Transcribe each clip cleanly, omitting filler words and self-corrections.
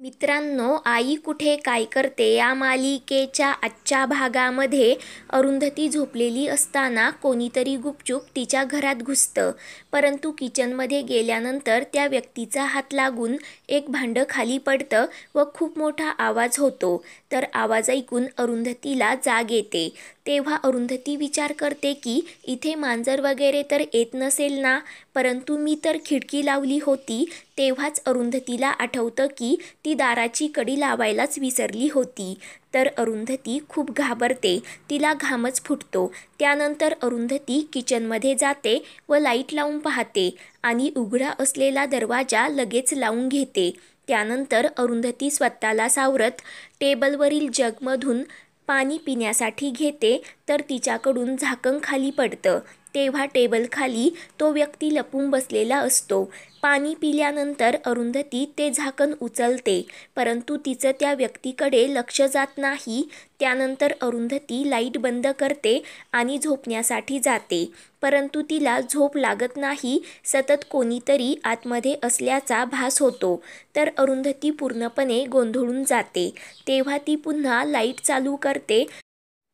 मित्रांनो, आई कुठे काय करते या मालिकेच्या आजच्या भागामध्ये अरुंधती झोपलेली असताना कोणीतरी गुपचूप तिच्या घरात घुसतं. परंतु किचनमध्ये गेल्यानंतर त्या व्यक्तीचा हात लागून एक भांडं खाली पडतं व खूप मोठा आवाज होतो. तर आवाज ऐकून अरुंधतीला जाग येते. तेव्हा अरुंधती विचार करते की इथे मांजर वगैरे तर येत नसेल ना, परंतु मी तर खिडकी लावली होती. तेव्हाच अरुंधतीला आठवतं की ती दाराची कडी लावायलाच विसरली होती. तर अरुंधती खूप घाबरते, तिला घामच फुटतो. त्यानंतर अरुंधती किचनमध्ये जाते व लाईट लावून पाहते आणि उघडा असलेला दरवाजा लगेच लावून घेते. त्यानंतर अरुंधती स्वतःला सावरत टेबलवरील जगमधून पाणी पिण्यासाठी घेते, तर तिच्याकडून झाकण खाली पडतं. तेव्हा टेबलखाली तो व्यक्ती लपून बसलेला असतो. पाणी पिल्यानंतर अरुंधती ते झाकण उचलते, परंतु तिचं त्या व्यक्तीकडे लक्ष जात नाही. त्यानंतर अरुंधती लाईट बंद करते आणि झोपण्यासाठी जाते, परंतु तिला झोप लागत नाही. सतत कोणीतरी आतमध्ये असल्याचा भास होतो. तर अरुंधती पूर्णपणे गोंधळून जाते. तेव्हा ती पुन्हा लाईट चालू करते.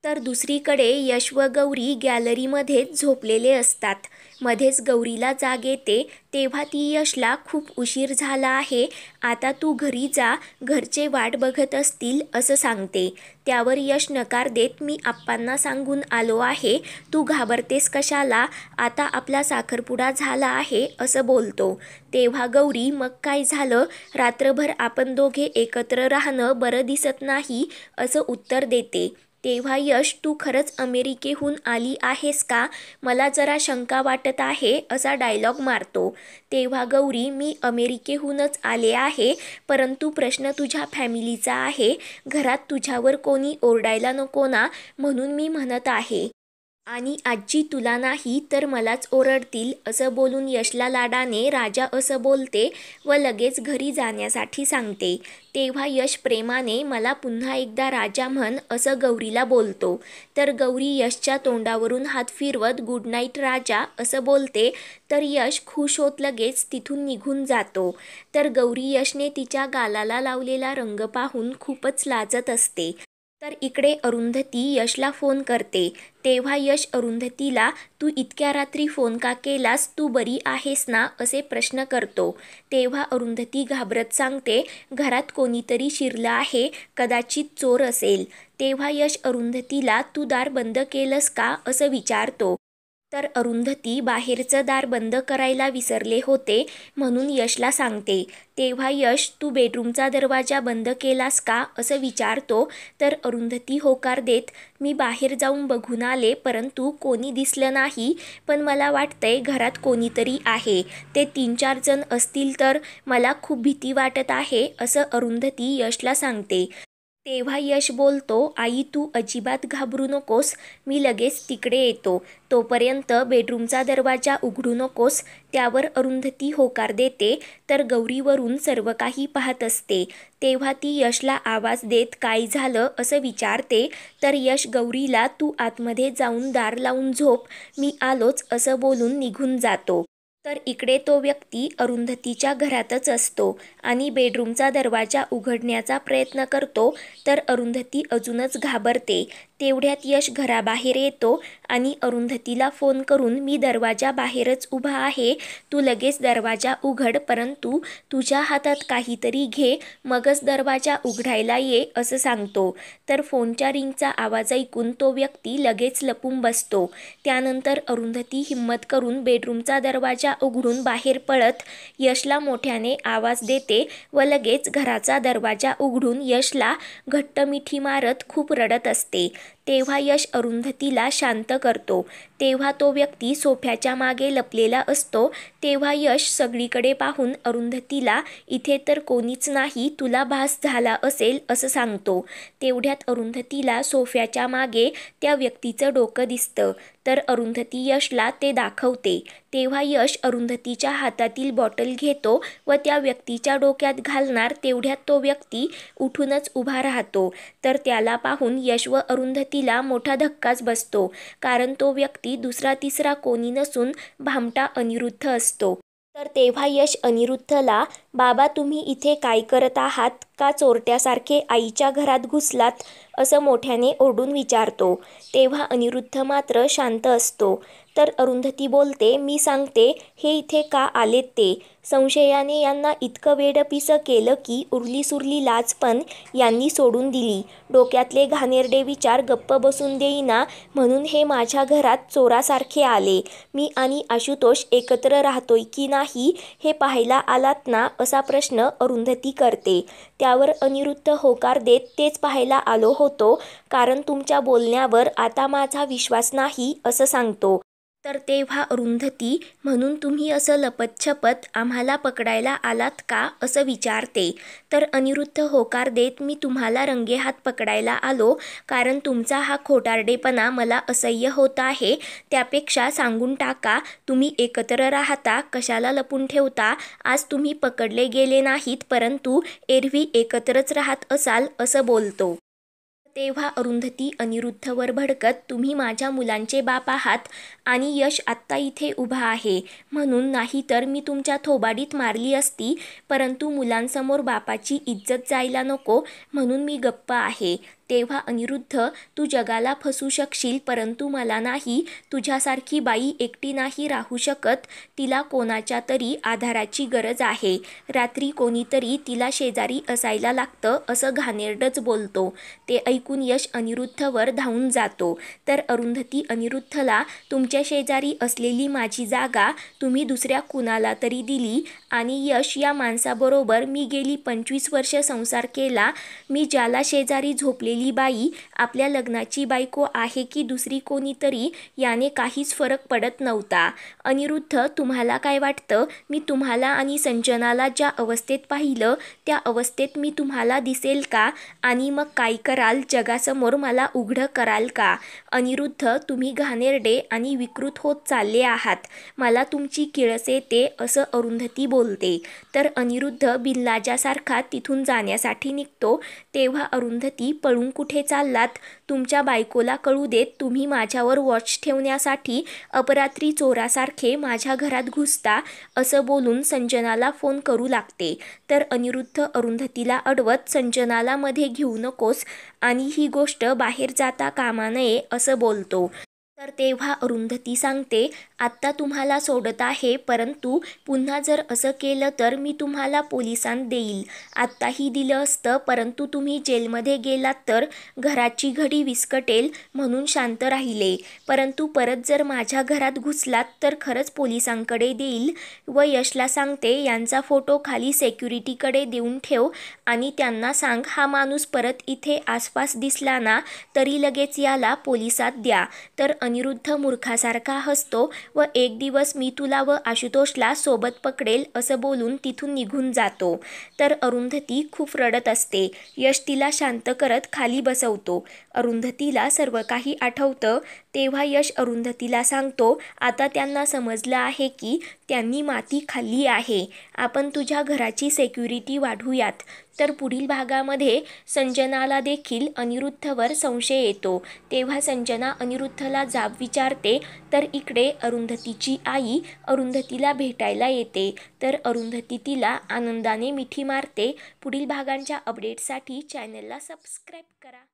तर दुसरीकडे यश व गौरी गॅलरीमध्येच झोपलेले असतात. मध्येच गौरीला जाग येते. तेव्हा ती यशला खूप उशीर झाला आहे, आता तू घरी जा, घरचे वाट बघत असतील असं सांगते. त्यावर यश नकार देत मी आप्पांना सांगून आलो आहे, तू घाबरतेस कशाला, आता आपला साखरपुडा झाला आहे असं बोलतो. तेव्हा गौरी मग काय झालं, रात्रभर आपण दोघे एकत्र राहणं बरं दिसत नाही असं उत्तर देते. तेव्हा यश तू खरंच अमेरिकेहून आली आहेस का, मला जरा शंका वाटत आहे असा डायलॉग मारतो. तेव्हा गौरी मी अमेरिकेहूनच आले आहे, परंतु प्रश्न तुझ्या फॅमिलीचा आहे, घरात तुझ्यावर कोणी ओरडायला नको ना, म्हणून मी म्हणत आहे. आणि आजी तुला नाही तर मलाच ओरडतील असं बोलून यशला लाडाने राजा असं बोलते व लगेच घरी जाण्यासाठी सांगते. तेव्हा यश प्रेमाने मला पुन्हा एकदा राजा म्हण असं गौरीला बोलतो. तर गौरी यशच्या तोंडावरून हात फिरवत गुड नाईट राजा असं बोलते. तर यश खुश होत लगेच तिथून निघून जातो. तर गौरी यशने तिच्या गालाला लावलेला रंग पाहून खूपच लाजत असते. तर इकडे अरुंधती यशला फोन करते. तेव्हा यश अरुंधतीला तू इतक्या रात्री फोन का केलास, तू बरी आहेस ना असे प्रश्न करतो. तेव्हा अरुंधती घाबरत सांगते घरात कोणीतरी शिरलं आहे, कदाचित चोर असेल. तेव्हा यश अरुंधतीला तू दार बंद केलंस का असं विचारतो. तर अरुंधती बाहेरचं दार बंद करायला विसरले होते म्हणून यशला सांगते. तेव्हा यश तू बेडरूमचा दरवाजा बंद केलास का असं विचारतो. तर अरुंधती होकार देत मी बाहेर जाऊन बघून आले, परंतु कोणी दिसलं नाही, पण मला वाटतंय घरात कोणीतरी आहे, ते 3-4 जण असतील, तर मला खूप भीती वाटत आहे असं अरुंधती यशला सांगते. तेव्हा यश बोलतो आई तू अजिबात घाबरू नकोस, मी लगेच तिकडे येतो, तोपर्यंत बेडरूमचा दरवाजा उघडू नकोस. त्यावर अरुंधती होकार देते. तर गौरीवरून सर्व काही पाहत असते. तेव्हा ती यशला आवाज देत काय झालं असं विचारते. तर यश गौरीला तू आतमध्ये जाऊन दार लावून झोप, मी आलोच असं बोलून निघून जातो. तर इकडे तो व्यक्ती अरुंधतीच्या घरातच असतो आणि बेडरूमचा दरवाजा उघडण्याचा प्रयत्न करतो. तर अरुंधती अजूनच घाबरते. तेवढ्यात यश घराबाहेर येतो आणि अरुंधतीला फोन करून मी दरवाजा बाहेरच उभा आहे, तू लगेच दरवाजा उघड, परंतु तुझ्या हातात काहीतरी घे, मगच दरवाजा उघडायला ये असं सांगतो. तर फोनच्या रिंगचा आवाज ऐकून तो व्यक्ती लगेच लपून बसतो. त्यानंतर अरुंधती हिम्मत करून बेडरूमचा दरवाजा उघडून बाहेर पळत यशला मोठ्याने आवाज देते व लगेच घराचा दरवाजा उघडून यशला घट्ट मिठी मारत खूप रडत असते. तेव्हा यश अरुंधतीला शांत करतो. तेव्हा तो व्यक्ती सोफ्याच्या मागे लपलेला असतो. तेव्हा यश सगळीकडे पाहून अरुंधतीला इथे तर कोणीच नाही, तुला भास झाला असेल असं सांगतो. तेवढ्यात अरुंधतीला सोफ्याच्या मागे त्या व्यक्तीचं डोकं दिसतं. तर अरुंधती यशला ते दाखवते. तेव्हा यश अरुंधतीच्या हातातील बॉटल घेतो व त्या व्यक्तीच्या डोक्यात घालणार, तेवढ्यात तो व्यक्ती उठूनच उभा राहतो. तर त्याला पाहून यश व अरुंधतीला मोठा धक्काच बसतो, कारण तो व्यक्ती दुसरा तिसरा कोणी नसून भामटा अनिरुद्ध असतो. तर तेव्हा यश अनिरुद्धला, बाबा तुम्ही इथे काय करत आहात, का चोरट्यासारखे आईच्या घरात घुसलात, असं मोठ्याने ओरडून विचारतो. तेव्हा अनिरुद्ध मात्र शांत असतो. तर अरुंधती बोलते, मी सांगते हे इथे का आलेत ते. संशयाने यांना इतकं वेडपिसं केलं की उरलीसुरली लाज पण यांनी सोडून दिली. डोक्यातले घाणेरडे विचार गप्प बसून देईना म्हणून हे माझ्या घरात चोरासारखे आले. मी आणि आशुतोष एकत्र राहतोय की नाही हे पाहायला आलात ना, असा प्रश्न अरुंधती करते. त्यावर अनिरुद्ध होकार देत, तेच पाहायला आलो होतो, कारण तुमच्या बोलण्यावर आता माझा विश्वास नाही, असं सांगतो. तर तेव्हा अरुंधती, म्हणून तुम्ही असं लपतछपत आम्हाला पकडायला आलात का, असं विचारते. तर अनिरुद्ध होकार देत, मी तुम्हाला रंगेहात पकडायला आलो, कारण तुमचा हा खोटारडेपणा मला असह्य होत आहे. त्यापेक्षा सांगून टाका, तुम्ही एकत्र राहता, कशाला लपून ठेवता. आज तुम्ही पकडले गेले नाहीत, परंतु एरवी एकत्रच राहत असाल, असं बोलतो. तेव्हा अरुंधती अनिरुद्धवर भडकत, तुम्ही माझ्या मुलांचे बाप आहात आणि यश आत्ता इथे उभा आहे म्हणून, नाही तर मी तुमच्या थोबाडीत मारली असती, परंतु मुलांसमोर बापाची इज्जत जायला नको म्हणून मी गप्प आहे. तेव्हा अनिरुद्ध, तू जगाला फसू शकशील, परंतु मला नाही. तुझ्यासारखी बाई एकटी नाही राहू शकत, तिला कोणाच्या तरी आधाराची गरज आहे. रात्री कोणीतरी तिला शेजारी असायला लागतं, असं घाणेरडंच बोलतो. ते ऐकून यश अनिरुद्धवर धावून जातो. तर अरुंधती अनिरुद्धला, तुमच्या शेजारी असलेली माझी जागा तुम्ही दुसऱ्या कुणाला तरी दिली आणि यश या माणसाबरोबर मी गेली 25 वर्ष संसार केला. मी ज्याला शेजारी झोपलेली बाई आपल्या लग्नाची बायको आहे की दुसरी कोणीतरी, याने काहीच फरक पडत नव्हता. अनिरुद्ध, तुम्हाला काय वाटतं, मी तुम्हाला आणि संजनाला ज्या अवस्थेत पाहिलं त्या अवस्थेत मी तुम्हाला दिसेल का, आणि मग काय कराल, जगासमोर मला उघडं कराल का. अनिरुद्ध, तुम्ही घाणेरडे आणि विकृत होत चालले आहात, मला तुमची किळस येते, असं अरुंधती बोलते. तर अनिरुद्ध बिनलाजासारखा तिथून जाण्यासाठी निघतो. तेव्हा अरुंधती, पळून कुठे चाललात, तुमच्या बायकोला कळू देत, तुम्ही माझ्यावर वॉच ठेवण्यासाठी अपरात्री चोरासारखे माझ्या घरात घुसता, असं बोलून संजनाला फोन करू लागते. तर अनिरुद्ध अरुंधतीला अडवत, संजनाला मध्ये घेऊ नकोस आणि ही गोष्ट बाहेर जाता कामा नये, असं बोलतो. तर तेव्हा अरुंधती सांगते, आत्ता तुम्हाला सोडत आहे, परंतु पुन्हा जर असं केलं तर मी तुम्हाला पोलिसांत देईल. आत्ताही दिलं असतं, परंतु तुम्ही जेलमध्ये गेलात तर घराची घडी विस्कटेल म्हणून शांत राहिले, परंतु परत जर माझ्या घरात घुसलात तर खरंच पोलिसांकडे देईल. व यशला सांगते, यांचा फोटो खाली सेक्युरिटीकडे देऊन ठेव आणि त्यांना सांग, हा माणूस परत इथे आसपास दिसला ना तरी लगेच याला पोलिसात द्या. तर अनिरुद्ध मूर्खासारखा हसतो व एक दिवस मी तुला व आशुतोषला सोबत पकडेल, असं बोलून तिथून निघून जातो. तर अरुंधती खूप रडत असते. यश तिला शांत करत खाली बसवतो. अरुंधतीला सर्व काही आठवतं. तेव्हा यश अरुंधतीला सांगतो, आता त्यांना समजलं आहे की त्यांनी माती खाल्ली आहे, आपण तुझ्या घराची सेक्युरिटी वाढवूयात. तर पुढील भागामध्ये संजनाला देखील अनिरुद्धवर संशय येतो. तेव्हा संजना अनिरुद्धला जाब विचारते. तर इकडे अरुंधतीची आई अरुंधतीला भेटायला येते. तर अरुंधती तिला आनंदाने मिठी मारते. पुढील भागांच्या अपडेटसाठी चॅनलला सबस्क्राईब करा.